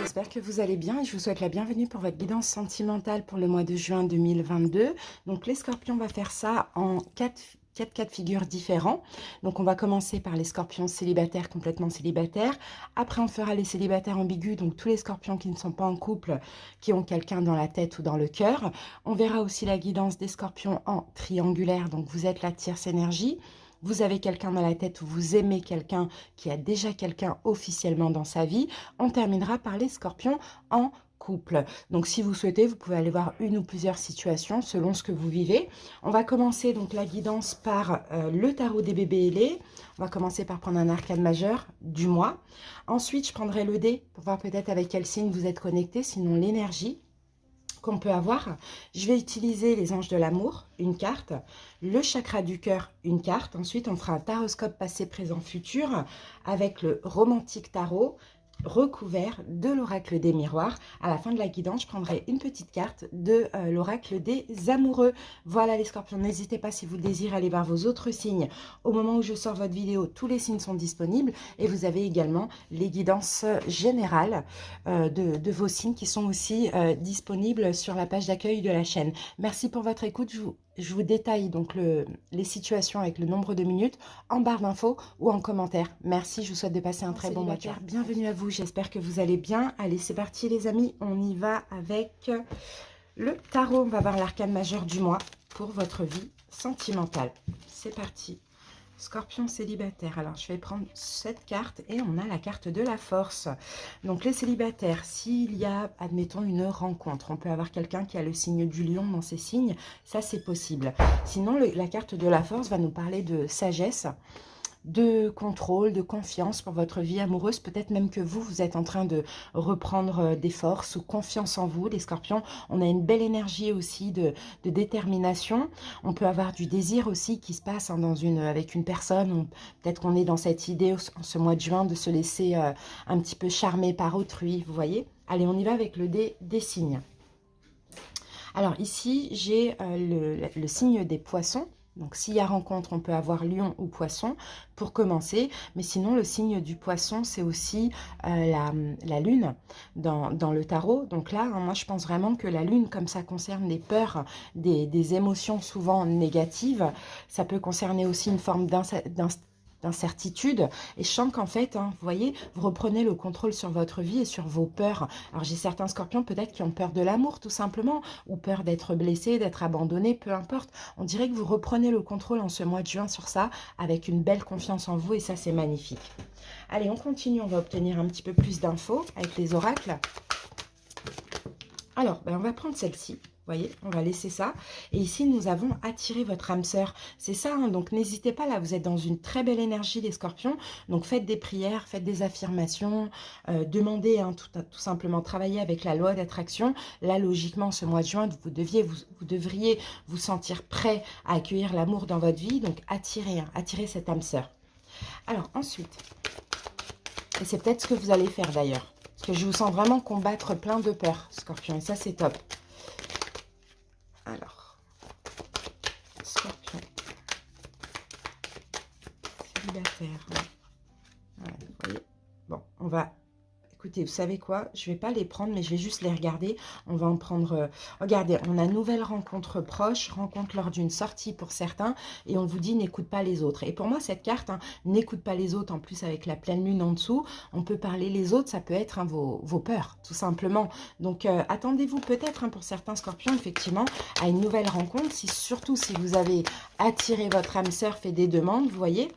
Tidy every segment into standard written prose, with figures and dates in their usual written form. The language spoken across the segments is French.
j'espère que vous allez bien et je vous souhaite la bienvenue pour votre guidance sentimentale pour le mois de juin 2022. Donc les scorpions, on va faire ça en quatre cas de figure différents. Donc on va commencer par les scorpions célibataires, complètement célibataires. Après on fera les célibataires ambigus, donc tous les scorpions qui ne sont pas en couple, qui ont quelqu'un dans la tête ou dans le cœur. On verra aussi la guidance des scorpions en triangulaire, donc vous êtes la tierce énergie. Vous avez quelqu'un dans la tête ou vous aimez quelqu'un qui a déjà quelqu'un officiellement dans sa vie. On terminera par les scorpions en couple. Donc si vous souhaitez, vous pouvez aller voir une ou plusieurs situations selon ce que vous vivez. On va commencer donc la guidance par le tarot des bébés ailés. On va commencer par prendre un arcane majeur du mois. Ensuite, je prendrai le dé pour voir peut-être avec quel signe vous êtes connecté, sinon l'énergie qu'on peut avoir. Je vais utiliser les anges de l'amour, une carte, le chakra du cœur, une carte. Ensuite, on fera un taroscope passé, présent, futur avec le romantique tarot recouvert de l'oracle des miroirs. À la fin de la guidance, je prendrai une petite carte de l'oracle des amoureux. Voilà les scorpions, n'hésitez pas si vous le désirez aller voir vos autres signes. Au moment où je sors votre vidéo, tous les signes sont disponibles et vous avez également les guidances générales de vos signes qui sont aussi disponibles sur la page d'accueil de la chaîne. Merci pour votre écoute. Je vous détaille donc les situations avec le nombre de minutes en barre d'infos ou en commentaire. Merci, je vous souhaite de passer un très bon mois. Bienvenue à vous, j'espère que vous allez bien. Allez, c'est parti les amis, on y va avec le tarot. On va voir l'arcane majeur du mois pour votre vie sentimentale. C'est parti. Scorpion célibataire. Alors, je vais prendre cette carte et on a la carte de la force. Donc, les célibataires, s'il y a, admettons, une rencontre, on peut avoir quelqu'un qui a le signe du lion dans ses signes, ça c'est possible. Sinon, la carte de la force va nous parler de sagesse, de contrôle, de confiance pour votre vie amoureuse. Peut-être même que vous êtes en train de reprendre des forces ou confiance en vous, les scorpions. On a une belle énergie aussi de détermination. On peut avoir du désir aussi qui se passe hein, avec une personne. Peut-être qu'on est dans cette idée en ce mois de juin de se laisser un petit peu charmer par autrui, vous voyez. Allez, on y va avec le dé des signes. Alors ici, j'ai le signe des poissons. Donc, s'il y a rencontre, on peut avoir lion ou poisson pour commencer. Mais sinon, le signe du poisson, c'est aussi la lune dans le tarot. Donc là, hein, moi, je pense vraiment que la lune, comme ça concerne les peurs, des émotions souvent négatives, ça peut concerner aussi une forme d'incertitude. Et je sens qu'en fait, hein, vous voyez, vous reprenez le contrôle sur votre vie et sur vos peurs. Alors, j'ai certains scorpions peut-être qui ont peur de l'amour, tout simplement, ou peur d'être blessé, d'être abandonné, peu importe. On dirait que vous reprenez le contrôle en ce mois de juin sur ça, avec une belle confiance en vous, et ça, c'est magnifique. Allez, on continue, on va obtenir un petit peu plus d'infos avec les oracles. Alors, on va prendre celle-ci. Vous voyez, on va laisser ça. Et ici, nous avons attiré votre âme sœur. C'est ça, hein, donc n'hésitez pas, là, vous êtes dans une très belle énergie, les scorpions. Donc, faites des prières, faites des affirmations, demandez, hein, tout simplement, travailler avec la loi d'attraction. Là, logiquement, ce mois de juin, vous devriez vous sentir prêt à accueillir l'amour dans votre vie. Donc, attirez cette âme sœur. Alors, ensuite, et c'est peut-être ce que vous allez faire d'ailleurs, parce que je vous sens vraiment combattre plein de peurs, scorpion, et ça, c'est top. Alors, scorpion, célibataire. Ouais, vous voyez. Bon, on va... Écoutez, vous savez quoi? Je ne vais pas les prendre, mais je vais juste les regarder. On va en prendre... Regardez, on a nouvelle rencontre proche, rencontre lors d'une sortie pour certains, et on vous dit n'écoute pas les autres. Et pour moi, cette carte, hein, n'écoute pas les autres, en plus avec la pleine lune en dessous, on peut parler les autres, ça peut être hein, vos peurs, tout simplement. Donc, attendez-vous peut-être, hein, pour certains scorpions, effectivement, à une nouvelle rencontre, surtout si vous avez attiré votre âme sœur, fait des demandes, vous voyez.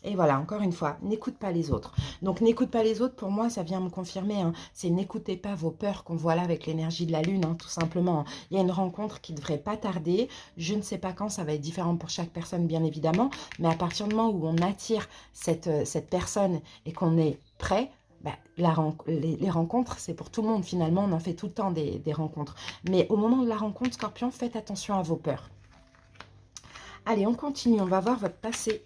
Et voilà, encore une fois, n'écoute pas les autres. Donc, n'écoute pas les autres, pour moi, ça vient me confirmer. Hein, c'est n'écoutez pas vos peurs qu'on voit là avec l'énergie de la lune, hein, tout simplement. Il y a une rencontre qui ne devrait pas tarder. Je ne sais pas quand, ça va être différent pour chaque personne, bien évidemment. Mais à partir du moment où on attire cette personne et qu'on est prêt, les rencontres, c'est pour tout le monde, finalement. On en fait tout le temps des rencontres. Mais au moment de la rencontre, scorpion, faites attention à vos peurs. Allez, on continue. On va voir votre passé.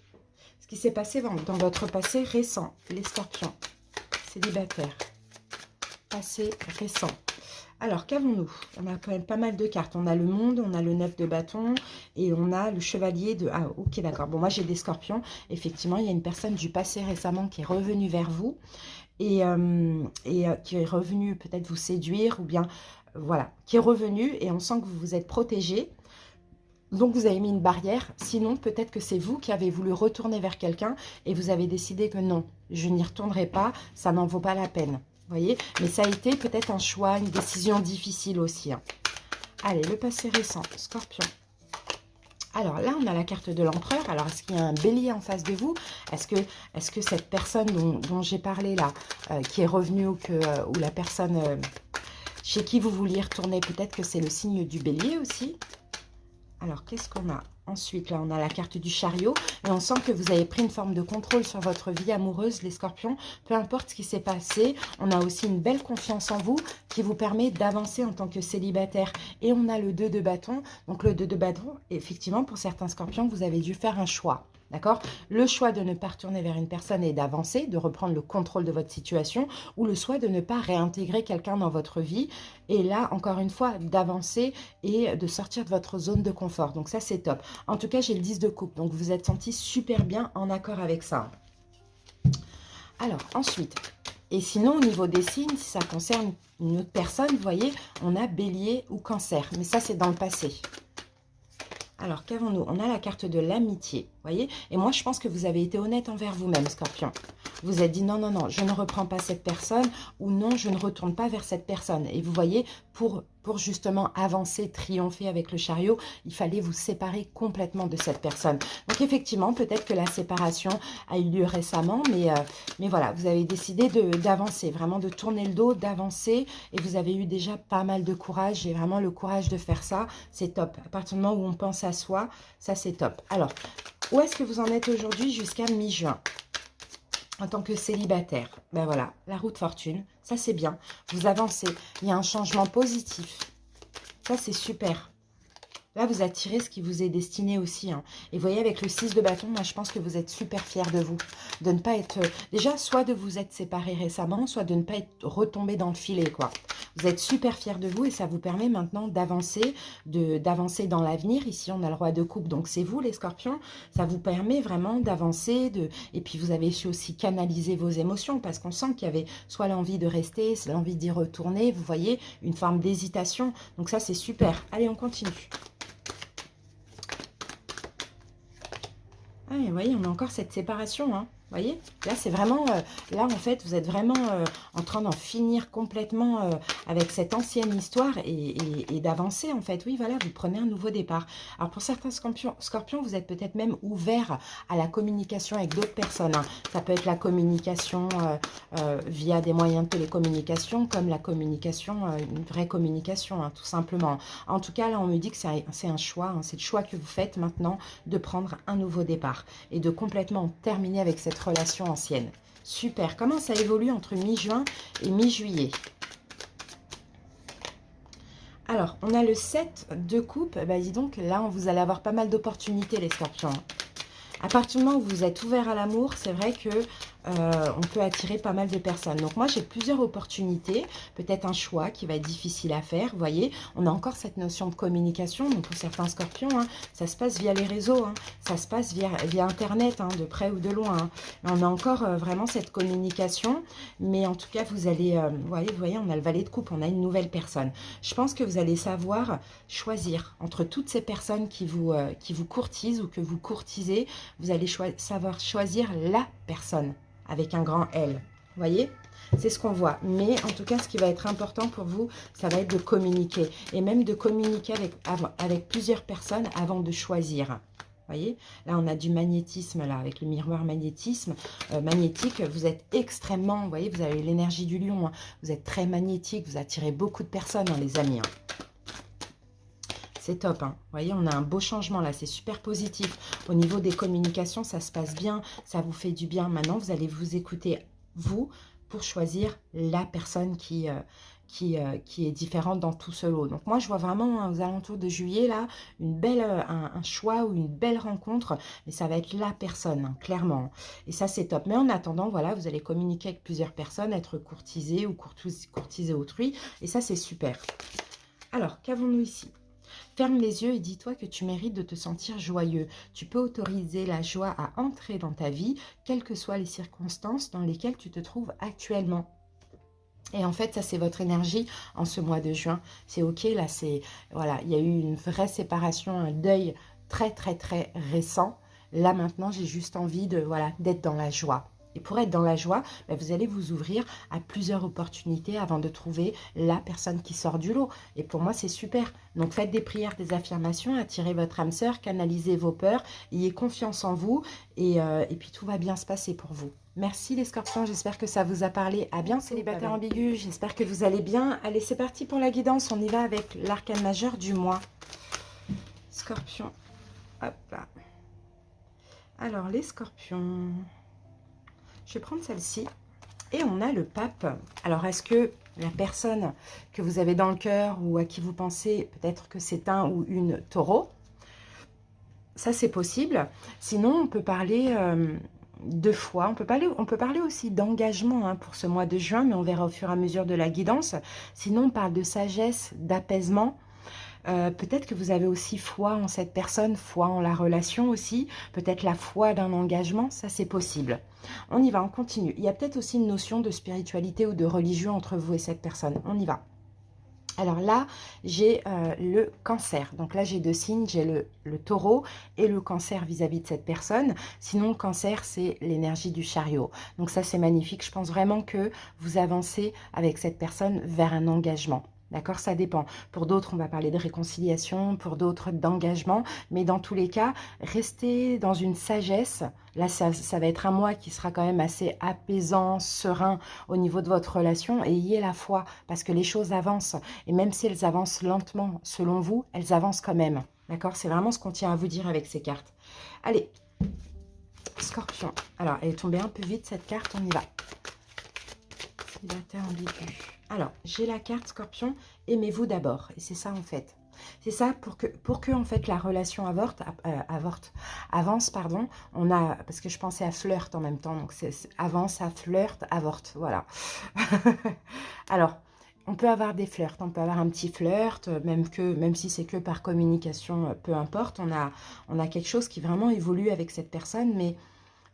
Ce qui s'est passé dans votre passé récent, les scorpions, célibataires, passé récent. Alors, qu'avons-nous? On a quand même pas mal de cartes. On a le monde, on a le 9 de bâton et on a le chevalier de... Ah, ok, d'accord. Bon, moi, j'ai des scorpions. Effectivement, il y a une personne du passé récemment qui est revenue vers vous. qui est revenu peut-être vous séduire ou bien, voilà, qui est revenu et on sent que vous vous êtes protégé. Donc, vous avez mis une barrière. Sinon, peut-être que c'est vous qui avez voulu retourner vers quelqu'un et vous avez décidé que non, je n'y retournerai pas, ça n'en vaut pas la peine. Vous voyez? Mais ça a été peut-être un choix, une décision difficile aussi, hein. Allez, le passé récent, Scorpion. Alors là, on a la carte de l'empereur. Alors, est-ce qu'il y a un bélier en face de vous? Est-ce que cette personne dont j'ai parlé là, qui est revenue ou la personne chez qui vous vouliez retourner, peut-être que c'est le signe du bélier aussi? Alors, qu'est-ce qu'on a? Ensuite, là, on a la carte du chariot. Et on sent que vous avez pris une forme de contrôle sur votre vie amoureuse, les scorpions. Peu importe ce qui s'est passé, on a aussi une belle confiance en vous qui vous permet d'avancer en tant que célibataire. Et on a le 2 de bâton. Donc, le 2 de bâton, effectivement, pour certains scorpions, vous avez dû faire un choix. D'accord? Le choix de ne pas retourner vers une personne et d'avancer, de reprendre le contrôle de votre situation, ou le choix de ne pas réintégrer quelqu'un dans votre vie. Et là, encore une fois, d'avancer et de sortir de votre zone de confort. Donc ça, c'est top. En tout cas, j'ai le 10 de coupe. Donc vous êtes senti super bien en accord avec ça. Alors, ensuite, et sinon, au niveau des signes, si ça concerne une autre personne, vous voyez, on a bélier ou cancer. Mais ça, c'est dans le passé. Alors, qu'avons-nous? On a la carte de l'amitié, vous voyez? Et moi, je pense que vous avez été honnête envers vous-même, Scorpion. Vous êtes dit non, non, non, je ne reprends pas cette personne ou non, je ne retourne pas vers cette personne. Et vous voyez, pour justement avancer, triompher avec le chariot, il fallait vous séparer complètement de cette personne. Donc effectivement, peut-être que la séparation a eu lieu récemment, mais voilà, vous avez décidé d'avancer, vraiment de tourner le dos, d'avancer, et vous avez eu déjà pas mal de courage, et vraiment le courage de faire ça, c'est top. À partir du moment où on pense à soi, ça c'est top. Alors, où est-ce que vous en êtes aujourd'hui jusqu'à mi-juin? En tant que célibataire, ben voilà, la roue de fortune, ça c'est bien. Vous avancez, il y a un changement positif. Ça c'est super. Là, vous attirez ce qui vous est destiné aussi, hein. Et vous voyez, avec le 6 de bâton, moi, je pense que vous êtes super fiers de vous. De ne pas être... déjà, soit de vous être séparés récemment, soit de ne pas être retombé dans le filet, quoi. Vous êtes super fiers de vous et ça vous permet maintenant d'avancer, d'avancer dans l'avenir. Ici, on a le roi de coupe, donc c'est vous, les scorpions. Ça vous permet vraiment d'avancer. Et puis, vous avez su aussi canaliser vos émotions parce qu'on sent qu'il y avait soit l'envie de rester, l'envie d'y retourner. Vous voyez, une forme d'hésitation. Donc ça, c'est super. Allez, on continue. Ah, vous voyez, on a encore cette séparation, hein. Vous voyez, là, c'est vraiment... là, en fait, vous êtes vraiment en train d'en finir complètement avec cette ancienne histoire et d'avancer, en fait. Oui, voilà, vous prenez un nouveau départ. Alors, pour certains scorpions, vous êtes peut-être même ouvert à la communication avec d'autres personnes, hein. Ça peut être la communication via des moyens de télécommunication, comme la communication, une vraie communication, hein, tout simplement. En tout cas, là, on me dit que c'est un choix, hein, c'est le choix que vous faites maintenant de prendre un nouveau départ et de complètement terminer avec cette relation ancienne. Super. Comment ça évolue entre mi-juin et mi-juillet? Alors, on a le 7 de coupe. Bah, dis donc, là, vous allez avoir pas mal d'opportunités, les scorpions. À partir du moment où vous êtes ouvert à l'amour, c'est vrai que on peut attirer pas mal de personnes. Donc moi, j'ai plusieurs opportunités, peut-être un choix qui va être difficile à faire. Vous voyez, on a encore cette notion de communication. Donc pour certains scorpions, hein, ça se passe via les réseaux, hein, ça se passe via Internet, hein, de près ou de loin, hein. On a encore vraiment cette communication, mais en tout cas, vous allez, vous voyez, on a le valet de coupe, on a une nouvelle personne. Je pense que vous allez savoir choisir entre toutes ces personnes qui vous courtisent ou que vous courtisez. Vous allez savoir choisir la personne avec un grand L. Vous voyez? C'est ce qu'on voit. Mais en tout cas, ce qui va être important pour vous, ça va être de communiquer. Et même de communiquer avec plusieurs personnes avant de choisir. Vous voyez? Là, on a du magnétisme, là, avec le miroir magnétique. Vous êtes extrêmement, vous voyez, vous avez l'énergie du lion, hein. Vous êtes très magnétique, vous attirez beaucoup de personnes, hein, les amis, hein. C'est top, hein. Vous voyez, on a un beau changement là, c'est super positif. Au niveau des communications, ça se passe bien, ça vous fait du bien. Maintenant, vous allez vous écouter, vous, pour choisir la personne qui est différente dans tout ce lot. Donc moi, je vois vraiment, hein, aux alentours de juillet, là, un choix ou une belle rencontre, mais ça va être la personne, hein, clairement. Et ça, c'est top. Mais en attendant, voilà, vous allez communiquer avec plusieurs personnes, être courtisé ou courtiser autrui, et ça, c'est super. Alors, qu'avons-nous ici? Ferme les yeux et dis-toi que tu mérites de te sentir joyeux. Tu peux autoriser la joie à entrer dans ta vie, quelles que soient les circonstances dans lesquelles tu te trouves actuellement. Et en fait, ça, c'est votre énergie en ce mois de juin. C'est OK, là, voilà, il y a eu une vraie séparation, un deuil très, très, très récent. Là, maintenant, j'ai juste envie de, voilà, d'être dans la joie. Et pour être dans la joie, ben, vous allez vous ouvrir à plusieurs opportunités avant de trouver la personne qui sort du lot. Et pour moi, c'est super. Donc, faites des prières, des affirmations, attirez votre âme sœur, canalisez vos peurs, ayez confiance en vous et puis tout va bien se passer pour vous. Merci les scorpions, j'espère que ça vous a parlé. À bientôt, célibataire ambigu, j'espère que vous allez bien. Allez, c'est parti pour la guidance, on y va avec l'arcane majeur du mois. Scorpion, hop là. Alors, les scorpions, je vais prendre celle-ci. Et on a le pape. Alors, est-ce que la personne que vous avez dans le cœur ou à qui vous pensez, peut-être que c'est un ou une taureau? Ça, c'est possible. Sinon, on peut parler... de foi, on peut parler aussi d'engagement hein, pour ce mois de juin, mais on verra au fur et à mesure de la guidance. Sinon, on parle de sagesse, d'apaisement. Peut-être que vous avez aussi foi en cette personne, foi en la relation aussi, peut-être la foi d'un engagement, ça c'est possible. On y va, on continue. Il y a peut-être aussi une notion de spiritualité ou de religion entre vous et cette personne. On y va. Alors là, j'ai le cancer. Donc là, j'ai deux signes. J'ai le taureau et le cancer vis-à-vis de cette personne. Sinon, le cancer, c'est l'énergie du chariot. Donc ça, c'est magnifique. Je pense vraiment que vous avancez avec cette personne vers un engagement. D'accord, ça dépend. Pour d'autres, on va parler de réconciliation, pour d'autres d'engagement. Mais dans tous les cas, restez dans une sagesse. Là, ça va être un mois qui sera quand même assez apaisant, serein au niveau de votre relation. Et ayez la foi parce que les choses avancent. Et même si elles avancent lentement, selon vous, elles avancent quand même. D'accord, c'est vraiment ce qu'on tient à vous dire avec ces cartes. Allez, Scorpion. Alors, elle est tombée un peu vite cette carte, on y va. Célibataire ambigu. Alors, j'ai la carte Scorpion, aimez-vous d'abord. Et c'est ça en fait. C'est ça pour que en fait la relation avance, pardon. On a, parce que je pensais à flirt en même temps, donc c'est avance, à flirt, avorte, voilà. Alors, on peut avoir des flirts, on peut avoir un petit flirt, même si c'est que par communication, peu importe. On a quelque chose qui vraiment évolue avec cette personne, mais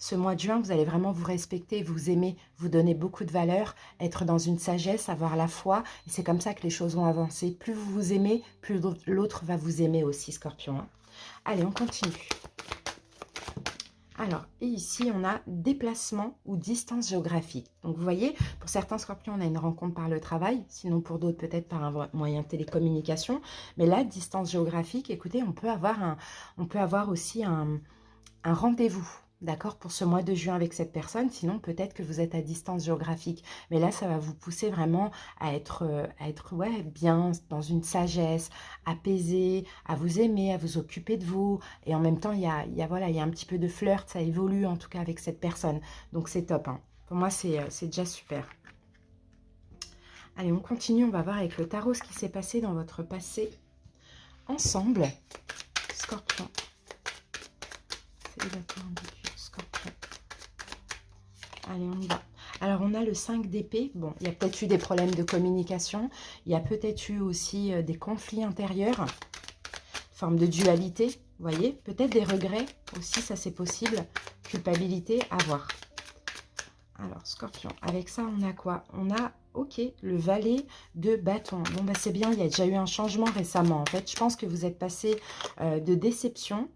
ce mois de juin, vous allez vraiment vous respecter, vous aimer, vous donner beaucoup de valeur, être dans une sagesse, avoir la foi. Et c'est comme ça que les choses vont avancer. Plus vous vous aimez, plus l'autre va vous aimer aussi, Scorpion. Allez, on continue. Alors, et ici, on a déplacement ou distance géographique. Donc, vous voyez, pour certains Scorpions, on a une rencontre par le travail. Sinon, pour d'autres, peut-être par un moyen de télécommunication. Mais là, distance géographique, écoutez, on peut avoir aussi un rendez-vous. D'accord, pour ce mois de juin avec cette personne, sinon peut-être que vous êtes à distance géographique. Mais là, ça va vous pousser vraiment à être ouais, bien, dans une sagesse, apaisé, à vous aimer, à vous occuper de vous. Et en même temps, voilà, il y a un petit peu de flirt, ça évolue en tout cas avec cette personne. Donc c'est top. Hein. Pour moi, c'est déjà super. Allez, on continue, on va voir avec le tarot ce qui s'est passé dans votre passé ensemble. Scorpion. Célibataire ambigu. Scorpion. Allez, on y va. Alors, on a le 5 d'épée. Bon, il y a peut-être eu des problèmes de communication. Il y a peut-être eu aussi des conflits intérieurs. Forme de dualité, vous voyez. Peut-être des regrets aussi, ça c'est possible. Culpabilité, à voir. Alors, Scorpion. Avec ça, on a quoi? On a, ok, le valet de bâton. Bon, bah c'est bien, il y a déjà eu un changement récemment. En fait, je pense que vous êtes passé de déception,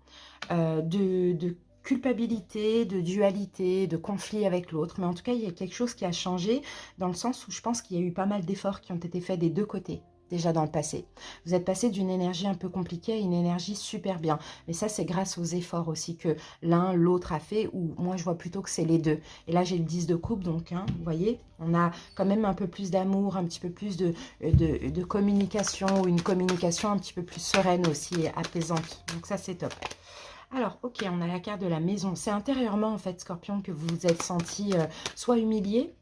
de culpabilité, de dualité, de conflit avec l'autre. Mais en tout cas, il y a quelque chose qui a changé dans le sens où je pense qu'il y a eu pas mal d'efforts qui ont été faits des deux côtés, déjà dans le passé. Vous êtes passé d'une énergie un peu compliquée à une énergie super bien. Mais ça, c'est grâce aux efforts aussi que l'un, l'autre a fait, ou moi, je vois plutôt que c'est les deux. Et là, j'ai le 10 de coupe, donc, hein, vous voyez, on a quand même un peu plus d'amour, un petit peu plus de communication, ou une communication un petit peu plus sereine aussi et apaisante. Donc ça, c'est top. Alors, ok, on a la carte de la maison. C'est intérieurement, en fait, Scorpion, que vous vous êtes senti soit humilié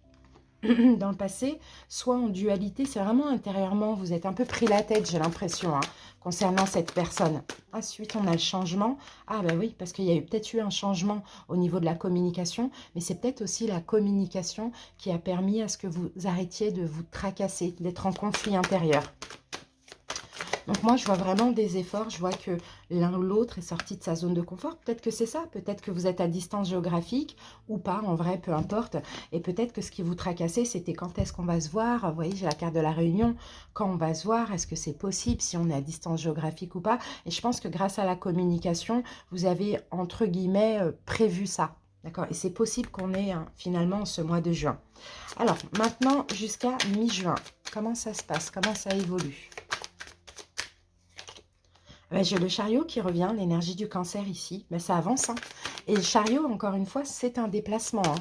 dans le passé, soit en dualité. C'est vraiment intérieurement, vous êtes un peu pris la tête, j'ai l'impression, hein, concernant cette personne. Ensuite, on a le changement. Ah, bah oui, parce qu'il y a peut-être eu un changement au niveau de la communication, mais c'est peut-être aussi la communication qui a permis à ce que vous arrêtiez de vous tracasser, d'être en conflit intérieur. Donc moi, je vois vraiment des efforts. Je vois que l'un ou l'autre est sorti de sa zone de confort. Peut-être que c'est ça. Peut-être que vous êtes à distance géographique ou pas. En vrai, peu importe. Et peut-être que ce qui vous tracassait, c'était quand est-ce qu'on va se voir. Vous voyez, j'ai la carte de la réunion. Quand on va se voir, est-ce que c'est possible si on est à distance géographique ou pas? Et je pense que grâce à la communication, vous avez, entre guillemets, prévu ça. D'accord? Et c'est possible qu'on ait finalement ce mois de juin. Alors, maintenant, jusqu'à mi-juin, comment ça se passe? Comment ça évolue? J'ai le chariot qui revient, l'énergie du cancer ici. Mais ça avance, hein. Et le chariot, encore une fois, c'est un déplacement, hein.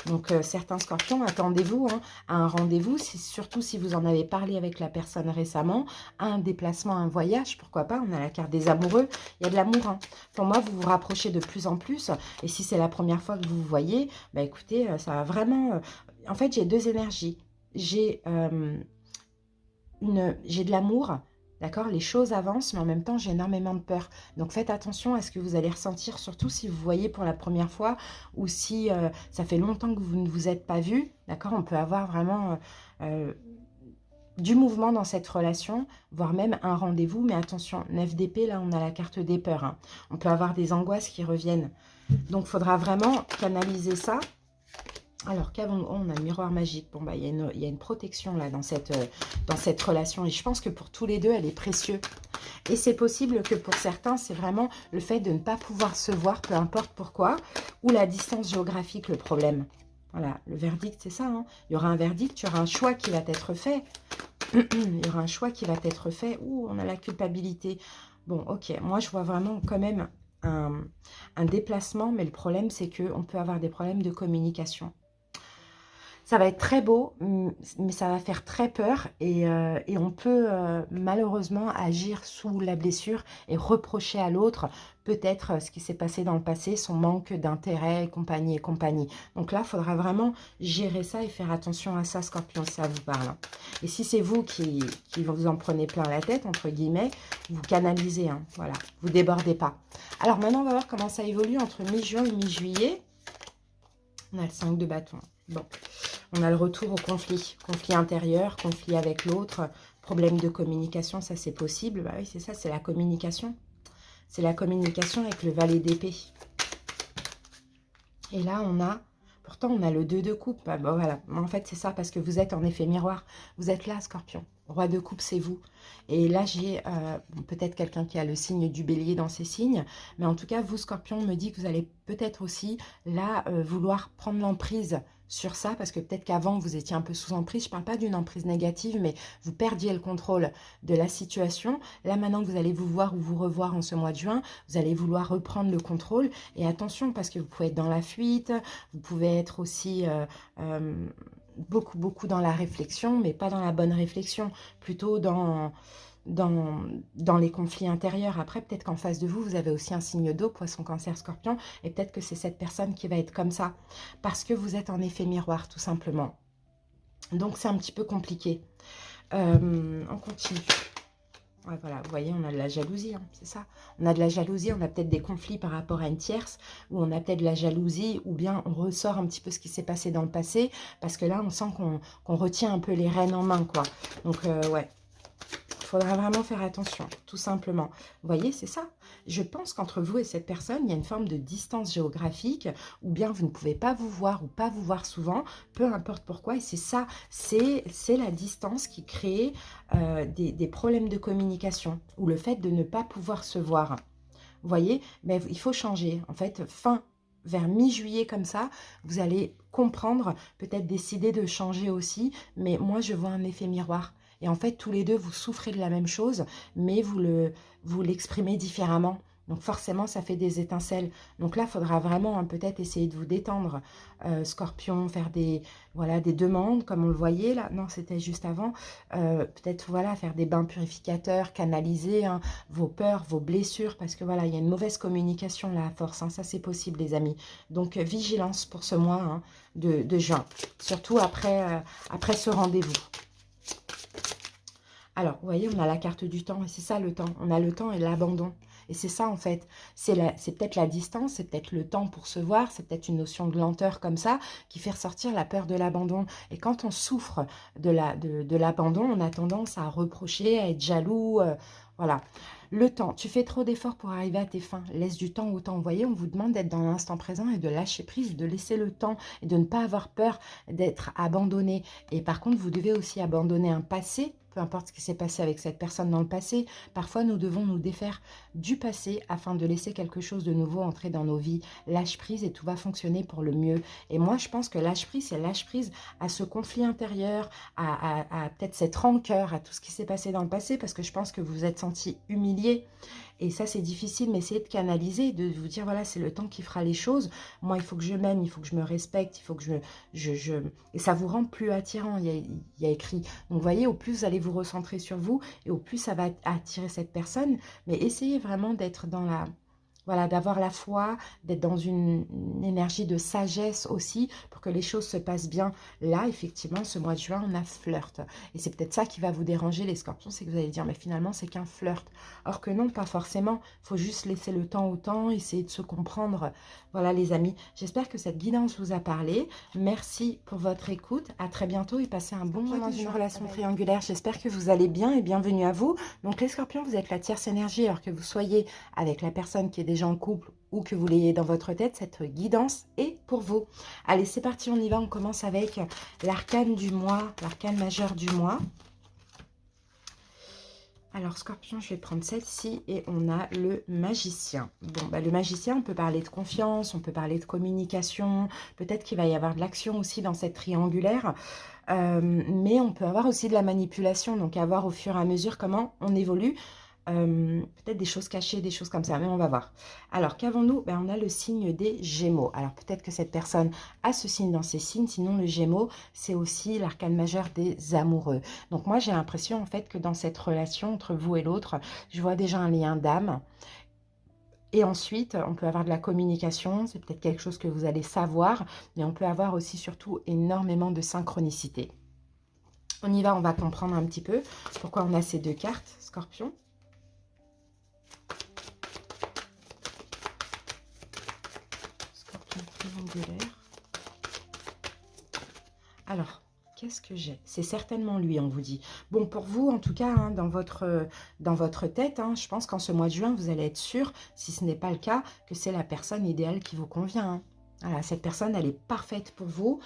Donc, certains scorpions, attendez-vous à un rendez-vous, surtout si vous en avez parlé avec la personne récemment, un déplacement, un voyage, pourquoi pas. On a la carte des amoureux, il y a de l'amour, hein. Pour moi, vous vous rapprochez de plus en plus. Et si c'est la première fois que vous vous voyez, bah écoutez, ça va vraiment... En fait, j'ai deux énergies. J'ai de l'amour. D'accord? Les choses avancent, mais en même temps, j'ai énormément de peur. Donc, faites attention à ce que vous allez ressentir, surtout si vous voyez pour la première fois ou si ça fait longtemps que vous ne vous êtes pas vu. D'accord? On peut avoir vraiment du mouvement dans cette relation, voire même un rendez-vous. Mais attention, 9 d'épée, là, on a la carte des peurs, hein. On peut avoir des angoisses qui reviennent. Donc, il faudra vraiment canaliser ça. Alors, qu'avons-nous? On a le miroir magique. Bon, bah, il y a une protection là dans cette relation. Et je pense que pour tous les deux, elle est précieuse. Et c'est possible que pour certains, c'est vraiment le fait de ne pas pouvoir se voir, peu importe pourquoi, ou la distance géographique le problème. Voilà, le verdict, c'est ça, hein. Il y aura un verdict, il y aura un choix qui va être fait. Il y aura un choix qui va être fait. Ouh, on a la culpabilité. Bon, ok, moi, je vois vraiment quand même un déplacement, mais le problème, c'est qu'on peut avoir des problèmes de communication. Ça va être très beau, mais ça va faire très peur et on peut malheureusement agir sous la blessure et reprocher à l'autre peut-être ce qui s'est passé dans le passé, son manque d'intérêt et compagnie et compagnie. Donc là, il faudra vraiment gérer ça et faire attention à ça, Scorpion, si ça vous parle. Et si c'est vous qui vous en prenez plein la tête, entre guillemets, vous canalisez, hein, voilà, vous débordez pas. Alors maintenant, on va voir comment ça évolue entre mi-juin et mi-juillet. On a le 5 de bâton. Bon, on a le retour au conflit. Conflit intérieur, conflit avec l'autre, problème de communication, ça c'est possible. Bah oui, c'est ça, c'est la communication. C'est la communication avec le valet d'épée. Et là, pourtant on a le 2 de coupe. Bah, bon, voilà, en fait c'est ça, parce que vous êtes en effet miroir. Vous êtes là, Scorpion. Roi de coupe, c'est vous. Et là, j'ai peut-être quelqu'un qui a le signe du bélier dans ses signes. Mais en tout cas, vous, Scorpion, me dit que vous allez peut-être aussi, là, vouloir prendre l'emprise sur ça. Parce que peut-être qu'avant, vous étiez un peu sous emprise. Je ne parle pas d'une emprise négative, mais vous perdiez le contrôle de la situation. Là, maintenant que vous allez vous voir ou vous revoir en ce mois de juin, vous allez vouloir reprendre le contrôle. Et attention, parce que vous pouvez être dans la fuite. Vous pouvez être aussi... beaucoup dans la réflexion, mais pas dans la bonne réflexion, plutôt dans les conflits intérieurs. Après, peut-être qu'en face de vous, vous avez aussi un signe d'eau, poisson, cancer, scorpion, et peut-être que c'est cette personne qui va être comme ça, parce que vous êtes en effet miroir, tout simplement. Donc, c'est un petit peu compliqué. On continue. Ouais, voilà, vous voyez, on a de la jalousie, hein, c'est ça. On a de la jalousie, on a peut-être des conflits par rapport à une tierce, ou on a peut-être de la jalousie, ou bien on ressort un petit peu ce qui s'est passé dans le passé, parce que là, on sent qu'on retient un peu les rênes en main, quoi. Donc, ouais, il faudra vraiment faire attention, tout simplement. Vous voyez, c'est ça. Je pense qu'entre vous et cette personne, il y a une forme de distance géographique, ou bien vous ne pouvez pas vous voir ou pas vous voir souvent, peu importe pourquoi. Et c'est ça, c'est la distance qui crée des problèmes de communication, ou le fait de ne pas pouvoir se voir. Vous voyez, mais il faut changer. En fait, vers mi-juillet comme ça, vous allez comprendre, peut-être décider de changer aussi, mais moi je vois un effet miroir. Et en fait, tous les deux, vous souffrez de la même chose, mais vous l'exprimez différemment. Donc forcément, ça fait des étincelles. Donc là, il faudra vraiment peut-être essayer de vous détendre, Scorpion, faire voilà, des demandes, comme on le voyait là. Non, c'était juste avant. Peut-être voilà, faire des bains purificateurs, canaliser vos peurs, vos blessures, parce que voilà, il y a une mauvaise communication là à force. Ça, c'est possible, les amis. Donc, vigilance pour ce mois de juin, surtout après ce rendez-vous. Alors, vous voyez, on a la carte du temps, et c'est ça le temps. On a le temps et l'abandon. Et c'est ça, en fait. C'est peut-être la distance, c'est peut-être le temps pour se voir, c'est peut-être une notion de lenteur comme ça, qui fait ressortir la peur de l'abandon. Et quand on souffre de l'abandon, on a tendance à reprocher, à être jaloux. Voilà. Le temps. Tu fais trop d'efforts pour arriver à tes fins. Laisse du temps au temps. Vous voyez, on vous demande d'être dans l'instant présent et de lâcher prise, de laisser le temps et de ne pas avoir peur d'être abandonné. Et par contre, vous devez aussi abandonner un passé, peu importe ce qui s'est passé avec cette personne dans le passé. Parfois, nous devons nous défaire du passé afin de laisser quelque chose de nouveau entrer dans nos vies. Lâche prise et tout va fonctionner pour le mieux. Et moi, je pense que lâche prise, c'est lâche prise à ce conflit intérieur, à peut-être cette rancœur, à tout ce qui s'est passé dans le passé, parce que je pense que vous vous êtes senti humilié. Et ça, c'est difficile, mais essayez de canaliser, de vous dire, voilà, c'est le temps qui fera les choses. Moi, il faut que je m'aime, il faut que je me respecte, il faut que Et ça vous rend plus attirant, il y a écrit. Donc, vous voyez, au plus vous allez vous recentrer sur vous, et au plus ça va attirer cette personne. Mais essayez vraiment d'être dans la... Voilà, d'avoir la foi, d'être dans une énergie de sagesse aussi, pour que les choses se passent bien. Là, effectivement, ce mois de juin, on a flirt. Et c'est peut-être ça qui va vous déranger, les scorpions, c'est que vous allez dire, mais finalement, c'est qu'un flirt. Or que non, pas forcément. Il faut juste laisser le temps au temps, essayer de se comprendre. Voilà, les amis. J'espère que cette guidance vous a parlé. Merci pour votre écoute. À très bientôt et passez un bon mois dans une relation triangulaire. J'espère que vous allez bien et bienvenue à vous. Donc, les scorpions, vous êtes la tierce énergie, alors que vous soyez avec la personne qui est déjà en couple ou que vous l'ayez dans votre tête, cette guidance est pour vous. Allez, c'est parti, on y va. On commence avec l'arcane du mois, l'arcane majeur du mois. Alors, Scorpion, je vais prendre celle-ci et on a le magicien. Bon, bah, le magicien, on peut parler de confiance, on peut parler de communication. Peut-être qu'il va y avoir de l'action aussi dans cette triangulaire. Mais on peut avoir aussi de la manipulation. Donc, à voir au fur et à mesure comment on évolue. Peut-être des choses cachées, des choses comme ça, mais on va voir. Alors, qu'avons-nous? Ben, on a le signe des Gémeaux. Alors, peut-être que cette personne a ce signe dans ses signes, sinon le Gémeaux, c'est aussi l'arcane majeur des amoureux. Donc, moi, j'ai l'impression, en fait, que dans cette relation entre vous et l'autre, je vois déjà un lien d'âme. Et ensuite, on peut avoir de la communication, c'est peut-être quelque chose que vous allez savoir, mais on peut avoir aussi, surtout, énormément de synchronicité. On y va, on va comprendre un petit peu pourquoi on a ces deux cartes, Scorpion. Triangulaire. Alors, qu'est-ce que j'ai? C'est certainement lui, on vous dit. Bon, pour vous, en tout cas, hein, dans votre tête, hein, je pense qu'en ce mois de juin, vous allez être sûr, si ce n'est pas le cas, que c'est la personne idéale qui vous convient. Hein. Voilà, cette personne, elle est parfaite pour vous.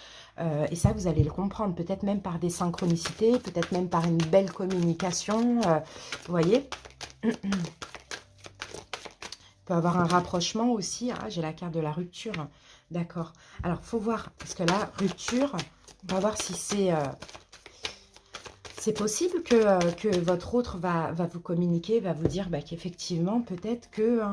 Et ça, vous allez le comprendre. Peut-être même par des synchronicités, peut-être même par une belle communication. Vous voyez peut avoir un rapprochement aussi. Ah, j'ai la carte de la rupture. D'accord. Alors, faut voir, parce que la rupture, on va voir si c'est possible que votre autre va vous communiquer, va vous dire bah, qu'effectivement, peut-être que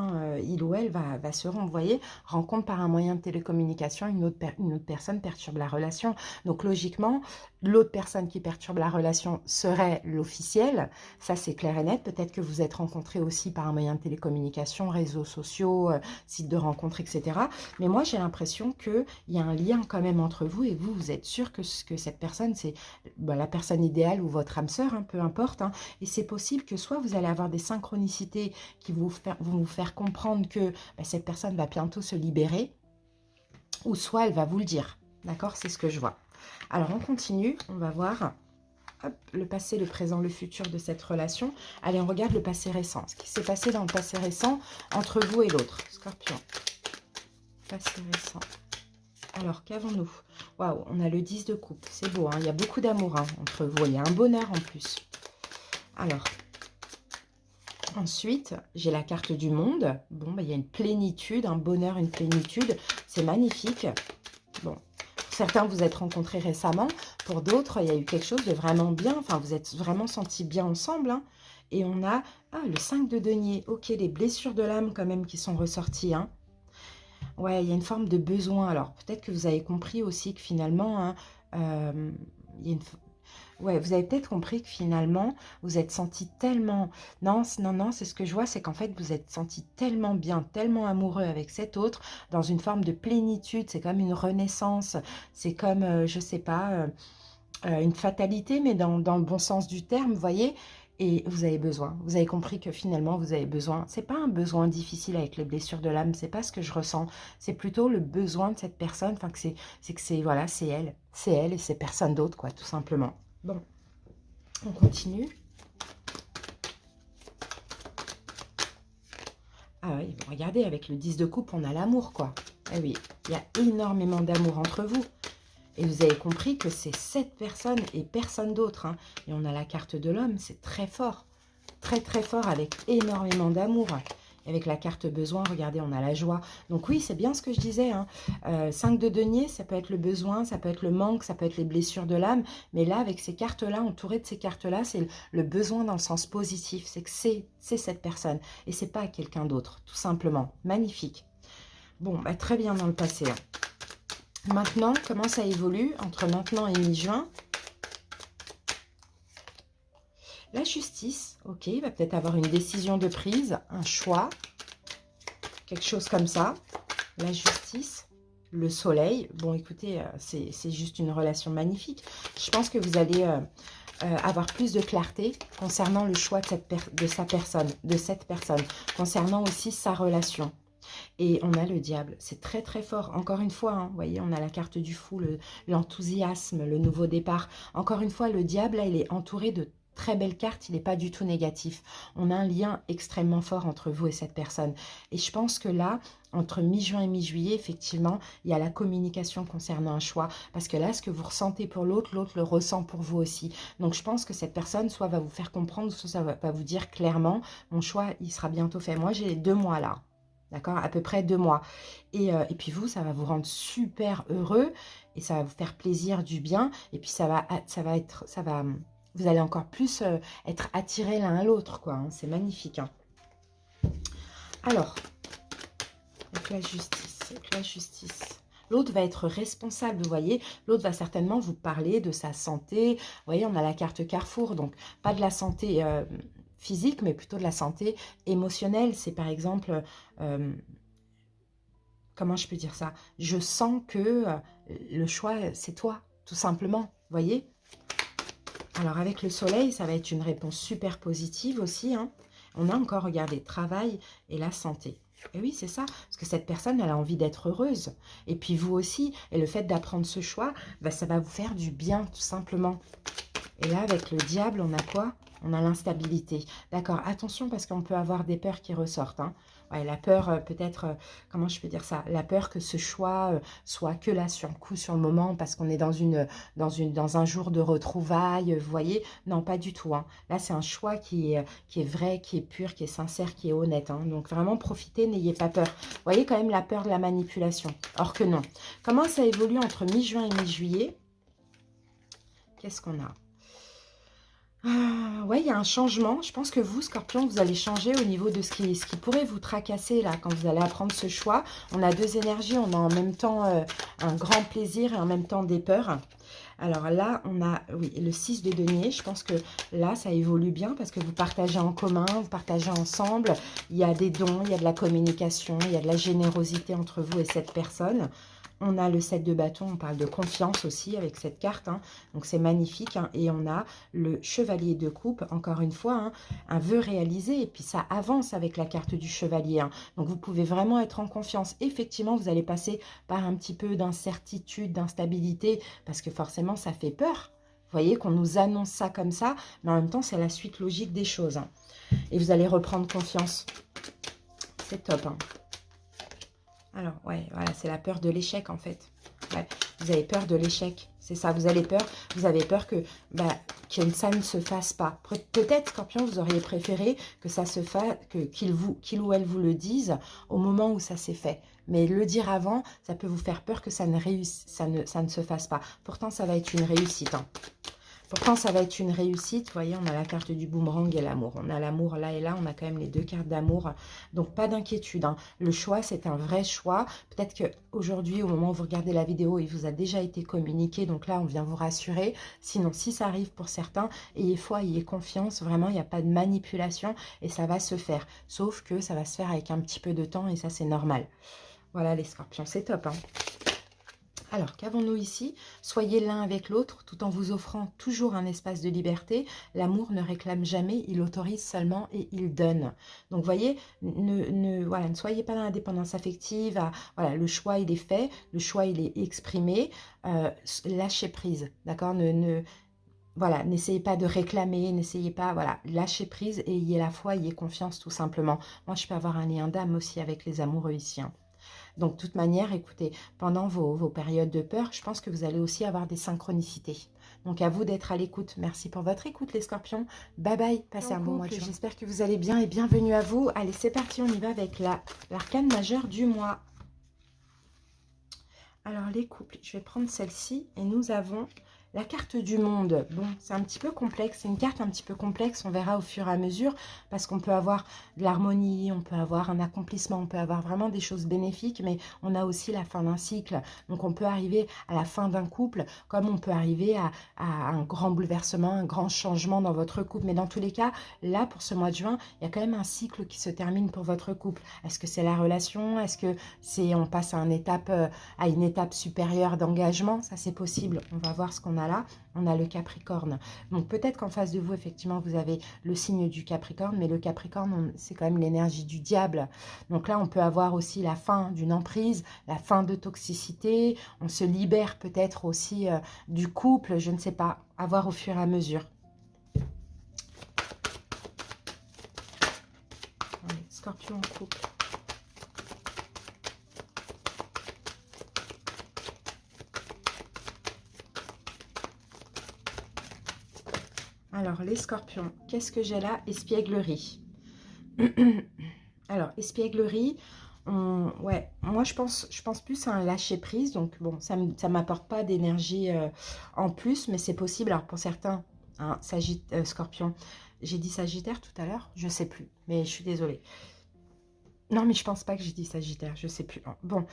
il ou elle va se rendre. Vous voyez, rencontre par un moyen de télécommunication, une autre personne perturbe la relation. Donc, logiquement, l'autre personne qui perturbe la relation serait l'officiel. Ça, c'est clair et net. Peut-être que vous êtes rencontrés aussi par un moyen de télécommunication, réseaux sociaux, sites de rencontres, etc. Mais moi, j'ai l'impression qu'il y a un lien quand même entre vous et vous. Vous êtes sûr que cette personne, c'est la personne idéale ou votre âme sœur, hein, peu importe. Hein. Et c'est possible que soit vous allez avoir des synchronicités qui vont vous faire comprendre que cette personne va bientôt se libérer, ou soit elle va vous le dire. D'accord? C'est ce que je vois. Alors, on continue. On va voir hop, le passé, le présent, le futur de cette relation. Allez, on regarde le passé récent. Ce qui s'est passé dans le passé récent entre vous et l'autre. Scorpion. Passé récent. Alors, qu'avons-nous? Waouh, on a le 10 de coupe. C'est beau, hein, il y a beaucoup d'amour hein, entre vous. Il y a un bonheur en plus. Alors, ensuite, j'ai la carte du monde. Bon, il y a une plénitude, un bonheur, une plénitude. C'est magnifique. Bon, pour certains, vous êtes rencontrés récemment. Pour d'autres, il y a eu quelque chose de vraiment bien. Enfin, vous êtes vraiment sentis bien ensemble. Hein. Et on a le 5 de denier. Ok, les blessures de l'âme quand même qui sont ressorties. Hein. Ouais, il y a une forme de besoin. Alors, peut-être que vous avez compris aussi que finalement, hein, il y a une... Ouais, vous avez peut-être compris que finalement, vous êtes senti tellement... Non, non, c'est ce que je vois, c'est qu'en fait, vous êtes senti tellement bien, tellement amoureux avec cet autre, dans une forme de plénitude, c'est comme une renaissance, c'est comme, je sais pas, une fatalité, mais dans le bon sens du terme, vous voyez. Et vous avez besoin, vous avez compris que finalement vous avez besoin, c'est pas un besoin difficile avec les blessures de l'âme, c'est pas ce que je ressens, c'est plutôt le besoin de cette personne, enfin que c'est voilà, c'est elle et c'est personne d'autre quoi, tout simplement. Bon, on continue. Ah oui, bon, regardez, avec le 10 de coupe, on a l'amour, quoi. Ah oui, il y a énormément d'amour entre vous. Et vous avez compris que c'est cette personne et personne d'autre, hein. Et on a la carte de l'homme, c'est très fort. Très, très fort, avec énormément d'amour. Avec la carte besoin, regardez, on a la joie. Donc oui, c'est bien ce que je disais, hein. 5 de denier, ça peut être le besoin, ça peut être le manque, ça peut être les blessures de l'âme. Mais là, avec ces cartes-là, entouré de ces cartes-là, c'est le besoin dans le sens positif. C'est que c'est cette personne. Et c'est pas quelqu'un d'autre, tout simplement. Magnifique. Bon, bah, très bien dans le passé, hein. Maintenant, comment ça évolue entre maintenant et mi-juin? La justice, ok, il va peut-être avoir une décision de prise, un choix, quelque chose comme ça. La justice, le soleil. Bon, écoutez, c'est juste une relation magnifique. Je pense que vous allez avoir plus de clarté concernant le choix de cette personne, concernant aussi sa relation. Et on a le diable, c'est très très fort. Encore une fois, hein, vous voyez, on a la carte du fou, l'enthousiasme, le nouveau départ. Encore une fois, le diable, là, il est entouré de très belles cartes, il n'est pas du tout négatif. On a un lien extrêmement fort entre vous et cette personne. Et je pense que là, entre mi-juin et mi-juillet, effectivement, il y a la communication concernant un choix. Parce que là, ce que vous ressentez pour l'autre, l'autre le ressent pour vous aussi. Donc, je pense que cette personne, soit va vous faire comprendre, soit ça va vous dire clairement, mon choix, il sera bientôt fait. Moi, j'ai 2 mois là. D'accord, à peu près 2 mois. Et puis vous, ça va vous rendre super heureux et ça va vous faire plaisir, du bien. Et puis vous allez encore plus être attirés l'un à l'autre, quoi, hein. C'est magnifique, hein. Alors, avec la justice. L'autre va être responsable, vous voyez. L'autre va certainement vous parler de sa santé. Vous voyez, on a la carte Carrefour, donc pas de la santé physique, mais plutôt de la santé émotionnelle. C'est par exemple, comment je peux dire ça? Je sens que le choix, c'est toi, tout simplement, vous voyez? Alors, avec le soleil, ça va être une réponse super positive aussi, hein. On a encore, regardé, travail et la santé. Et oui, c'est ça, parce que cette personne, elle a envie d'être heureuse. Et puis vous aussi, et le fait d'apprendre ce choix, bah, ça va vous faire du bien, tout simplement. Et là, avec le diable, on a quoi? On a l'instabilité. D'accord, attention, parce qu'on peut avoir des peurs qui ressortent, hein. Ouais, la peur, peut-être, comment je peux dire ça? La peur que ce choix soit que là, sur le coup, sur le moment, parce qu'on est dans un jour de retrouvailles, vous voyez? Non, pas du tout, hein. Là, c'est un choix qui est vrai, qui est pur, qui est sincère, qui est honnête, hein. Donc, vraiment, profitez, n'ayez pas peur. Vous voyez quand même la peur de la manipulation. Or que non. Comment ça évolue entre mi-juin et mi-juillet? Qu'est-ce qu'on a? Ah, ouais, il y a un changement. Je pense que vous, Scorpion, vous allez changer au niveau de ce qui pourrait vous tracasser là quand vous allez apprendre ce choix. On a deux énergies, on a en même temps un grand plaisir et en même temps des peurs. Alors là, on a, oui, le 6 de denier. Je pense que là, ça évolue bien parce que vous partagez en commun, vous partagez ensemble. Il y a des dons, il y a de la communication, il y a de la générosité entre vous et cette personne. On a le 7 de bâton, on parle de confiance aussi avec cette carte, hein. Donc c'est magnifique, hein. Et on a le chevalier de coupe, encore une fois, hein, un vœu réalisé. Et puis ça avance avec la carte du chevalier, hein. Donc vous pouvez vraiment être en confiance. Effectivement, vous allez passer par un petit peu d'incertitude, d'instabilité, parce que forcément, ça fait peur. Vous voyez qu'on nous annonce ça comme ça, mais en même temps, c'est la suite logique des choses, hein. Et vous allez reprendre confiance. C'est top, hein. Alors, ouais, voilà, c'est la peur de l'échec, en fait. Ouais, vous avez peur de l'échec, c'est ça, vous avez peur que, bah, ça ne se fasse pas. Peut-être, Scorpion, vous auriez préféré que ça se fasse, qu'il ou elle vous le dise au moment où ça s'est fait. Mais le dire avant, ça peut vous faire peur que ça ne se fasse pas. Pourtant, ça va être une réussite, hein. Pourtant, ça va être une réussite. Vous voyez, on a la carte du boomerang et l'amour. On a l'amour là et là. On a quand même les deux cartes d'amour. Donc, pas d'inquiétude, hein. Le choix, c'est un vrai choix. Peut-être qu'aujourd'hui, au moment où vous regardez la vidéo, il vous a déjà été communiqué. Donc là, on vient vous rassurer. Sinon, si ça arrive pour certains, ayez foi, ayez confiance. Vraiment, il n'y a pas de manipulation et ça va se faire. Sauf que ça va se faire avec un petit peu de temps et ça, c'est normal. Voilà, les scorpions, c'est top, hein. Alors, qu'avons-nous ici? Soyez l'un avec l'autre, tout en vous offrant toujours un espace de liberté. L'amour ne réclame jamais, il autorise seulement et il donne. Donc, voyez, voilà, ne soyez pas dans l'indépendance affective. Voilà, le choix, il est fait, le choix, il est exprimé. Lâchez prise, d'accord? voilà, n'essayez pas de réclamer, n'essayez pas, voilà, lâchez prise et ayez la foi, ayez confiance tout simplement. Moi, je peux avoir un lien d'âme aussi avec les amoureux ici, hein. Donc, de toute manière, écoutez, pendant vos périodes de peur, je pense que vous allez aussi avoir des synchronicités. Donc, à vous d'être à l'écoute. Merci pour votre écoute, les scorpions. Bye bye, passez un bon mois de juin. J'espère que vous allez bien et bienvenue à vous. Allez, c'est parti, on y va avec l'arcane majeure du mois. Alors, les couples, je vais prendre celle-ci et nous avons la carte du monde. Bon, c'est un petit peu complexe, c'est une carte un petit peu complexe, on verra au fur et à mesure, parce qu'on peut avoir de l'harmonie, on peut avoir un accomplissement, on peut avoir vraiment des choses bénéfiques, mais on a aussi la fin d'un cycle. Donc, on peut arriver à la fin d'un couple, comme on peut arriver à un grand bouleversement, un grand changement dans votre couple. Mais dans tous les cas, là, pour ce mois de juin, il y a quand même un cycle qui se termine pour votre couple. Est-ce que c'est la relation? Est-ce que on passe à une étape supérieure d'engagement? Ça, c'est possible. On va voir ce qu'on a là. On a le Capricorne. Donc, peut-être qu'en face de vous, effectivement, vous avez le signe du Capricorne, mais le Capricorne, c'est quand même l'énergie du diable. Donc là, on peut avoir aussi la fin d'une emprise, la fin de toxicité. On se libère peut-être aussi du couple, je ne sais pas. À voir au fur et à mesure. Allez, Scorpion en couple. Alors, les scorpions, qu'est-ce que j'ai là? Espièglerie. Alors, espièglerie, ouais, moi je pense plus à un lâcher-prise. Donc, bon, ça ne m'apporte pas d'énergie en plus, mais c'est possible. Alors, pour certains, hein, Scorpion, j'ai dit Sagittaire tout à l'heure, je ne sais plus, mais je suis désolée. Non, mais je pense pas que j'ai dit Sagittaire, je sais plus. Bon,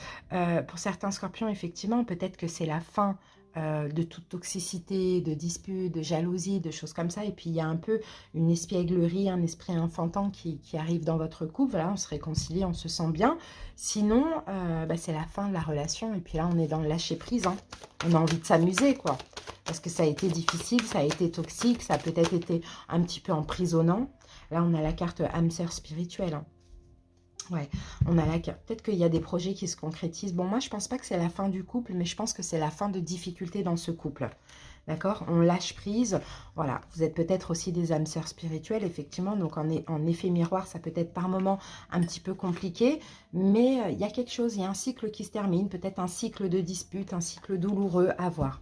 pour certains scorpions, effectivement, peut-être que c'est la fin de toute toxicité, de disputes, de jalousie, de choses comme ça. Et puis, il y a un peu une espièglerie, un esprit enfantin qui arrive dans votre couple. Voilà, on se réconcilie, on se sent bien. Sinon, bah, c'est la fin de la relation. Et puis là, on est dans le lâcher-prise, hein. On a envie de s'amuser, quoi. Parce que ça a été difficile, ça a été toxique, ça a peut-être été un petit peu emprisonnant. Là, on a la carte âme sœur spirituelle, hein. Ouais, on a la carte. Peut-être qu'il y a des projets qui se concrétisent. Bon, moi, je pense pas que c'est la fin du couple, mais je pense que c'est la fin de difficultés dans ce couple. D'accord? On lâche prise. Voilà, vous êtes peut-être aussi des âmes sœurs spirituelles, effectivement. Donc, en effet miroir, ça peut être par moments un petit peu compliqué. Mais il y a quelque chose, il y a un cycle qui se termine. Peut-être un cycle de dispute, un cycle douloureux à voir.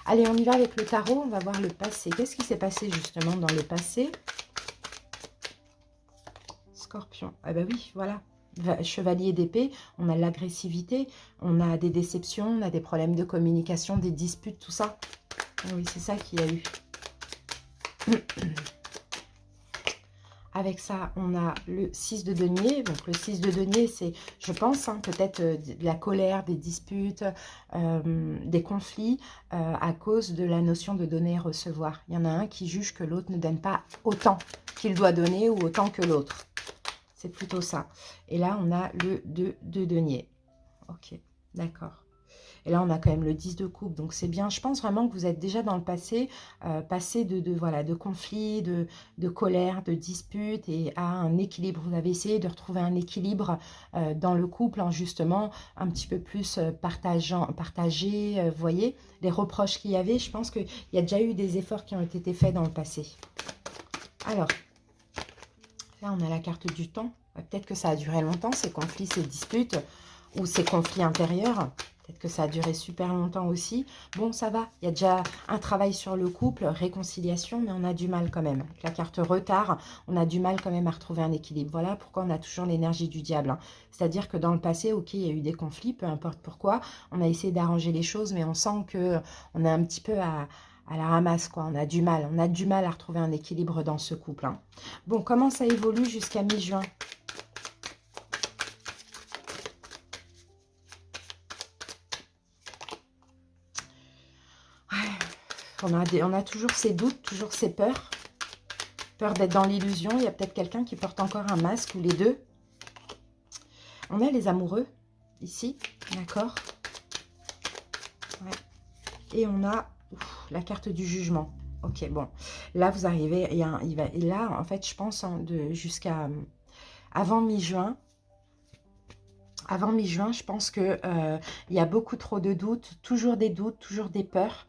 Allez, on y va avec le tarot. On va voir le passé. Qu'est-ce qui s'est passé justement dans le passé? Scorpion. Ah bah oui, voilà. Chevalier d'épée, on a l'agressivité, on a des déceptions, on a des problèmes de communication, des disputes, tout ça. Ah oui, c'est ça qu'il y a eu. Avec ça, on a le 6 de denier. Donc, le 6 de denier, c'est, je pense, hein, peut-être de la colère, des disputes, des conflits à cause de la notion de donner et recevoir. Il y en a un qui juge que l'autre ne donne pas autant qu'il doit donner ou autant que l'autre. C'est plutôt ça. Et là, on a le 2 de denier. Ok, d'accord. Et là, on a quand même le 10 de coupe. Donc, c'est bien. Je pense vraiment que vous êtes déjà dans le passé, passé voilà, de conflits, de colère, de disputes et à un équilibre. Vous avez essayé de retrouver un équilibre dans le couple en justement un petit peu plus partagé. Vous voyez, les reproches qu'il y avait. Je pense qu'il y a déjà eu des efforts qui ont été faits dans le passé. Alors, là, on a la carte du temps. Peut-être que ça a duré longtemps, ces conflits, ces disputes ou ces conflits intérieurs. Peut-être que ça a duré super longtemps aussi. Bon, ça va. Il y a déjà un travail sur le couple, réconciliation, mais on a du mal quand même. Avec la carte retard, on a du mal quand même à retrouver un équilibre. Voilà pourquoi on a toujours l'énergie du diable, hein. C'est-à-dire que dans le passé, ok, il y a eu des conflits, peu importe pourquoi. On a essayé d'arranger les choses, mais on sent qu'on est un petit peu à la ramasse, quoi. On a du mal à retrouver un équilibre dans ce couple, hein. Bon, comment ça évolue jusqu'à mi-juin? On a toujours ces doutes, toujours ces peurs. Peur d'être dans l'illusion. Il y a peut-être quelqu'un qui porte encore un masque ou les deux. On a les amoureux, ici, d'accord. Ouais. Et on a la carte du jugement. Ok, bon. Là, vous arrivez, et là, en fait, je pense, hein, jusqu'à avant mi-juin. Avant mi-juin, je pense que il y a beaucoup trop de doutes, toujours des peurs.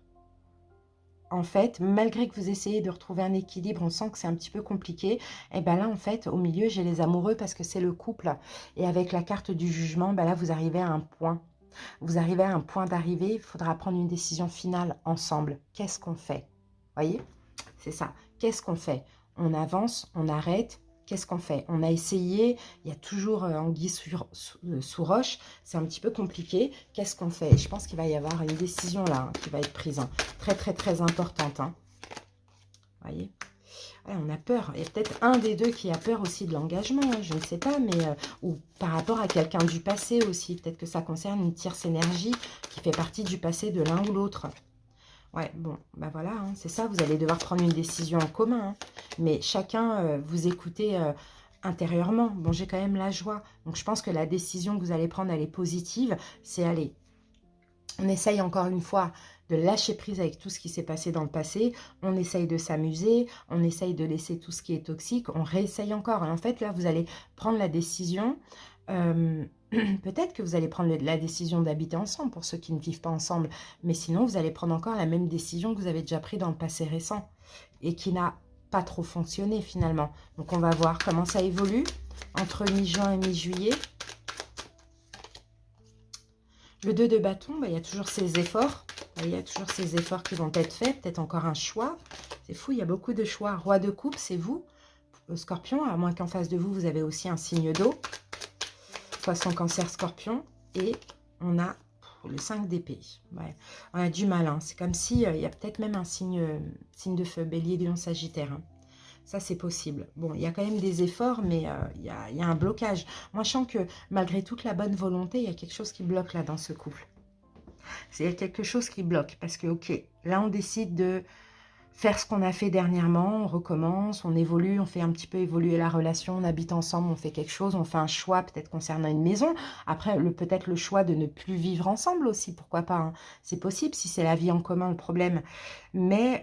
en fait, malgré que vous essayez de retrouver un équilibre, on sent que c'est un petit peu compliqué. Et bien là, en fait, au milieu, j'ai les amoureux parce que c'est le couple. Et avec la carte du jugement, ben là, vous arrivez à un point. Vous arrivez à un point d'arrivée, il faudra prendre une décision finale ensemble. Qu'est-ce qu'on fait? Voyez? C'est ça. Qu'est-ce qu'on fait? On avance, on arrête. Qu'est-ce qu'on fait? On a essayé, il y a toujours anguille sous roche, c'est un petit peu compliqué. Qu'est-ce qu'on fait? Je pense qu'il va y avoir une décision là qui va être prise, hein. Très très très importante. Hein. Voyez? Ouais, on a peur. Il y a peut-être un des deux qui a peur aussi de l'engagement, hein, je ne sais pas, mais ou par rapport à quelqu'un du passé aussi. Peut-être que ça concerne une tierce énergie qui fait partie du passé de l'un ou l'autre. Ouais, bon, bah voilà, hein, c'est ça, vous allez devoir prendre une décision en commun. Hein, mais chacun, vous écoutez intérieurement. Bon, j'ai quand même la joie. Donc, je pense que la décision que vous allez prendre, elle est positive. C'est aller. On essaye encore une fois de lâcher prise avec tout ce qui s'est passé dans le passé. On essaye de s'amuser. On essaye de laisser tout ce qui est toxique. On réessaye encore. Et en fait, là, vous allez prendre la décision... peut-être que vous allez prendre la décision d'habiter ensemble pour ceux qui ne vivent pas ensemble. Mais sinon, vous allez prendre encore la même décision que vous avez déjà prise dans le passé récent et qui n'a pas trop fonctionné finalement. Donc, on va voir comment ça évolue entre mi-juin et mi-juillet. Le 2 de bâton, bah, il y a toujours ces efforts. Il y a toujours ces efforts qui vont être faits. Peut-être encore un choix. C'est fou, il y a beaucoup de choix. Roi de coupe, c'est vous, Scorpion. À moins qu'en face de vous, vous avez aussi un signe d'eau. Poisson, cancer, scorpion. Et on a le 5 d'épée. Ouais. On a du mal. Hein. C'est comme si il y a peut-être même un signe de feu. Bélier, lion, sagittaire. Hein. Ça, c'est possible. Bon, il y a quand même des efforts, mais il y a un blocage. Moi, je sens que malgré toute la bonne volonté, il y a quelque chose qui bloque là dans ce couple. Il y a quelque chose qui bloque. Parce que, ok, là, on décide de faire ce qu'on a fait dernièrement, on recommence, on évolue, on fait un petit peu évoluer la relation, on habite ensemble, on fait quelque chose, on fait un choix peut-être concernant une maison. Après, peut-être le choix de ne plus vivre ensemble aussi, pourquoi pas. Hein. C'est possible si c'est la vie en commun le problème. Mais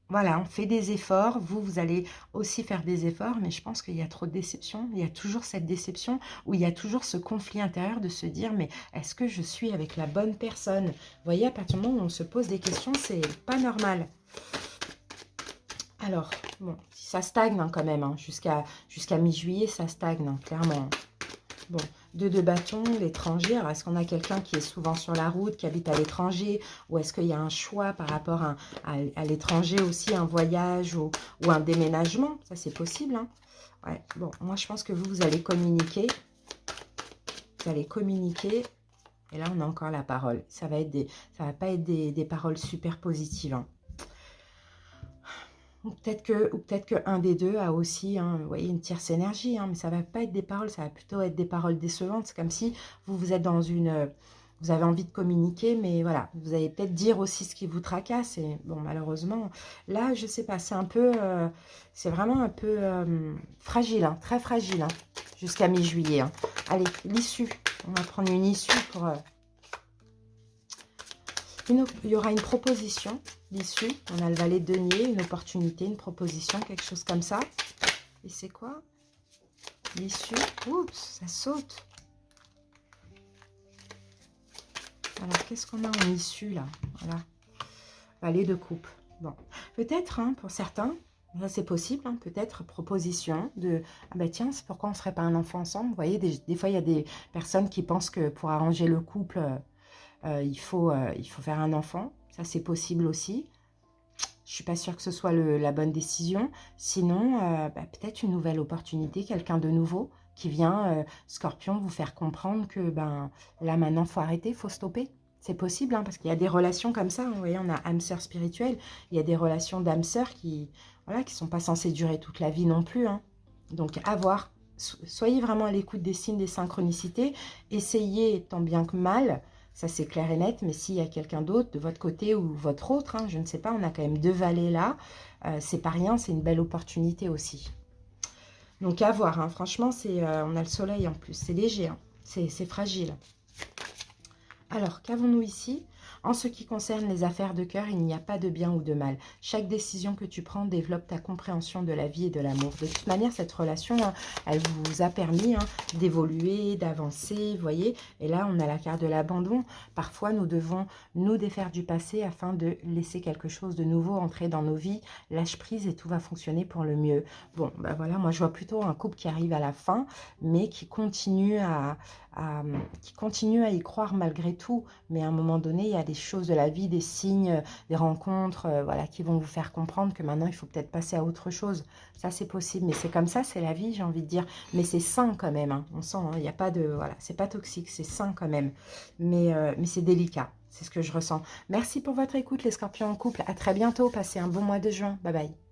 voilà, on fait des efforts. Vous allez aussi faire des efforts, mais je pense qu'il y a trop de déception. Il y a toujours cette déception où il y a toujours ce conflit intérieur de se dire, mais est-ce que je suis avec la bonne personne? Vous voyez, à partir du moment où on se pose des questions, c'est pas normal. Alors, bon, ça stagne hein, quand même. Hein, jusqu'à mi-juillet, ça stagne, hein, clairement. Bon, 2 de bâton, l'étranger. Alors, est-ce qu'on a quelqu'un qui est souvent sur la route, qui habite à l'étranger? Ou est-ce qu'il y a un choix par rapport à l'étranger aussi, un voyage ou un déménagement? Ça, c'est possible. Hein. Ouais, bon, moi, je pense que vous allez communiquer. Vous allez communiquer. Et là, on a encore la parole. Ça va pas être des paroles super positives. Hein. Ou peut-être que un des deux a aussi, hein, vous voyez, une tierce énergie, hein, mais ça ne va pas être des paroles, ça va plutôt être des paroles décevantes. C'est comme si vous êtes dans une... vous avez envie de communiquer, mais voilà, vous allez peut-être dire aussi ce qui vous tracasse. Et bon, malheureusement, là, je ne sais pas, c'est un peu... c'est vraiment un peu fragile, hein, très fragile, hein, jusqu'à mi-juillet. Hein. Allez, l'issue. On va prendre une issue pour... il y aura une proposition, l'issue. On a le valet de denier, une opportunité, une proposition, quelque chose comme ça. Et c'est quoi? L'issue. Oups, ça saute. Alors, qu'est-ce qu'on a en issue, là? Voilà. Valet de coupe. Bon. Peut-être, hein, pour certains, ça c'est possible, hein, peut-être proposition de... Ah ben tiens, c'est pourquoi on ne ferait pas un enfant ensemble? Vous voyez, des fois, il y a des personnes qui pensent que pour arranger le couple... il faut faire un enfant, ça c'est possible aussi. Je ne suis pas sûre que ce soit la bonne décision. Sinon, peut-être une nouvelle opportunité, quelqu'un de nouveau qui vient, Scorpion, vous faire comprendre que là maintenant, il faut arrêter, il faut stopper. C'est possible, hein, parce qu'il y a des relations comme ça. Vous voyez, on a âme sœur spirituelle. Il y a des relations d'âme sœur qui ne sont pas censées durer toute la vie non plus. Hein. Donc, à voir. Soyez vraiment à l'écoute des signes, des synchronicités. Essayez tant bien que mal. Ça, c'est clair et net, mais s'il y a quelqu'un d'autre de votre côté ou votre autre, hein, je ne sais pas, on a quand même 2 valets là. C'est pas rien, c'est une belle opportunité aussi. Donc, à voir. Hein, franchement, on a le soleil en plus. C'est léger, hein, c'est fragile. Alors, qu'avons-nous ici? En ce qui concerne les affaires de cœur, il n'y a pas de bien ou de mal. Chaque décision que tu prends développe ta compréhension de la vie et de l'amour. De toute manière, cette relation, hein, elle vous a permis d'évoluer, d'avancer, vous voyez. Et là, on a la carte de l'abandon. Parfois, nous devons nous défaire du passé afin de laisser quelque chose de nouveau entrer dans nos vies. Lâche prise et tout va fonctionner pour le mieux. Bon, ben voilà, moi je vois plutôt un couple qui arrive à la fin, mais qui continue qui continue à y croire malgré tout. Mais à un moment donné, il y a des choses de la vie, des signes, des rencontres, voilà, qui vont vous faire comprendre que maintenant, il faut peut-être passer à autre chose. Ça, c'est possible, mais c'est comme ça, c'est la vie, j'ai envie de dire. Mais c'est sain quand même, hein. On sent, hein, il n'y a pas de... Voilà, c'est pas toxique, c'est sain quand même. Mais c'est délicat, c'est ce que je ressens. Merci pour votre écoute, les scorpions en couple. À très bientôt, passez un bon mois de juin. Bye bye.